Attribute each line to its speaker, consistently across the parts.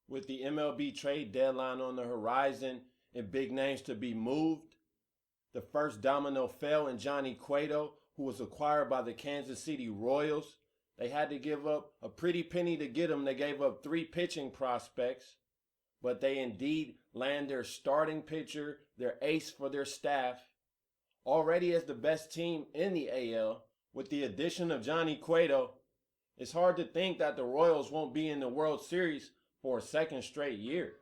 Speaker 1: With the MLB trade deadline on the horizon and big names to be moved, the first domino fell in Johnny Cueto, who was acquired by the Kansas City Royals. They had to give up a pretty penny to get him. They gave up 3 pitching prospects, but they indeed land their starting pitcher, their ace for their staff, already as the best team in the AL. With the addition of Johnny Cueto, it's hard to think that the Royals won't be in the World Series for a second straight year.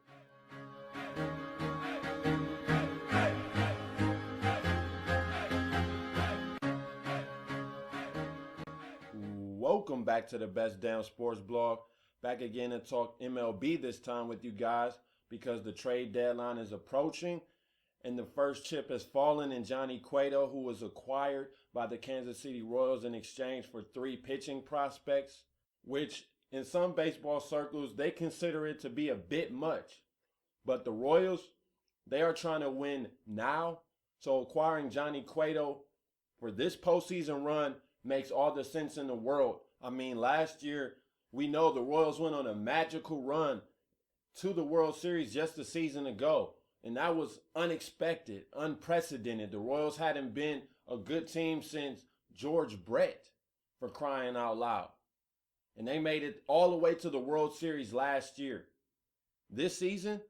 Speaker 1: Welcome back to the Best Damn Sports Blog. Back again to talk MLB this time with you guys because the trade deadline is approaching and the first chip has fallen in Johnny Cueto, who was acquired by the Kansas City Royals in exchange for 3 pitching prospects, which in some baseball circles, they consider it to be a bit much. But the Royals, they are trying to win now. So acquiring Johnny Cueto for this postseason run makes all the sense in the world. I mean, last year, we know the Royals went on a magical run to the World Series just a season ago. And that was unexpected, unprecedented. The Royals hadn't been a good team since George Brett, for crying out loud. And they made it all the way to the World Series last year. This season,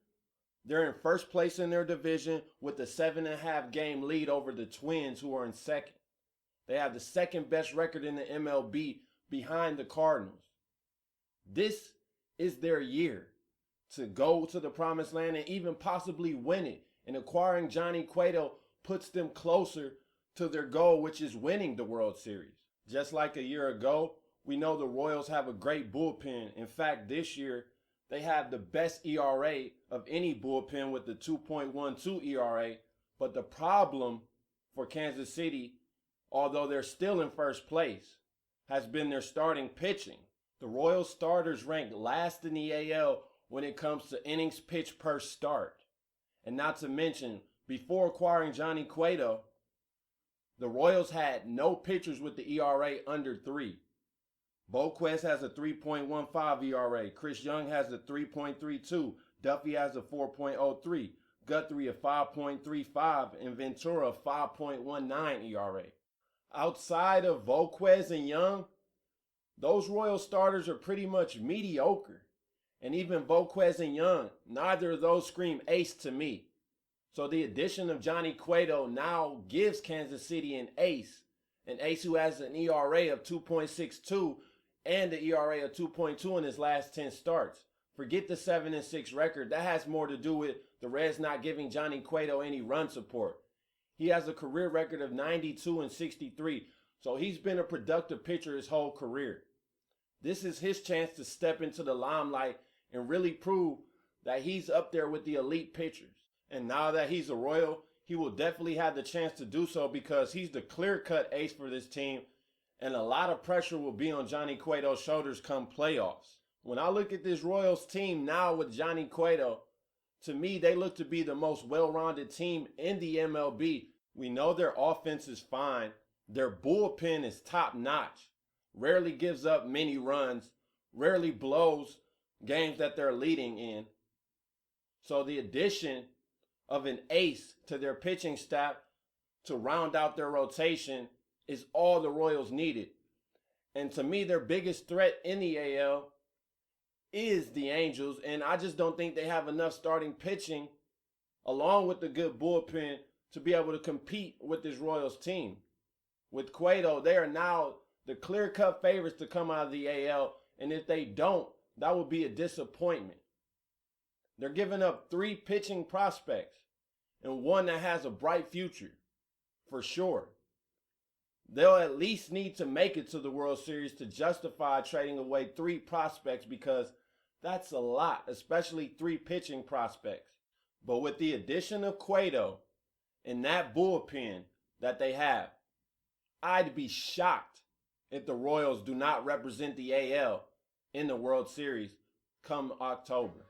Speaker 1: they're in first place in their division with a 7.5 game lead over the Twins, who are in second. They have the second best record in the MLB behind the Cardinals. This is their year to go to the promised land and even possibly win it. And acquiring Johnny Cueto puts them closer to their goal, which is winning the World Series. Just like a year ago, we know the Royals have a great bullpen. In fact, this year, they have the best ERA of any bullpen with the 2.12 ERA. But the problem for Kansas City, although they're still in first place, has been their starting pitching. The Royals starters rank last in the AL when it comes to innings pitched per start. And not to mention, before acquiring Johnny Cueto, the Royals had no pitchers with the ERA under 3. Boquist has a 3.15 ERA. Chris Young has a 3.32. Duffy has a 4.03. Guthrie a 5.35. And Ventura a 5.19 ERA. Outside of Boquist and Young, those Royal starters are pretty much mediocre. And even Boquist and Young, neither of those scream ace to me. So the addition of Johnny Cueto now gives Kansas City an ace who has an ERA of 2.62 and an ERA of 2.2 in his last 10 starts. Forget the 7-6 record. That has more to do with the Reds not giving Johnny Cueto any run support. He has a career record of 92-63, so he's been a productive pitcher his whole career. This is his chance to step into the limelight and really prove that he's up there with the elite pitchers. And now that he's a Royal, he will definitely have the chance to do so because he's the clear-cut ace for this team, and a lot of pressure will be on Johnny Cueto's shoulders come playoffs. When I look at this Royals team now with Johnny Cueto, to me, they look to be the most well-rounded team in the MLB. We know their offense is fine. Their bullpen is top-notch. Rarely gives up many runs. Rarely blows games that they're leading in. So the addition of an ace to their pitching staff to round out their rotation is all the Royals needed. And to me, their biggest threat in the AL is the Angels, and I just don't think they have enough starting pitching along with the good bullpen to be able to compete with this Royals team. With Cueto, they are now the clear-cut favorites to come out of the AL, and if they don't, that would be a disappointment. They're giving up 3 pitching prospects and one that has a bright future, for sure. They'll at least need to make it to the World Series to justify trading away 3 prospects because that's a lot, especially 3 pitching prospects. But with the addition of Cueto and that bullpen that they have, I'd be shocked if the Royals do not represent the AL in the World Series come October.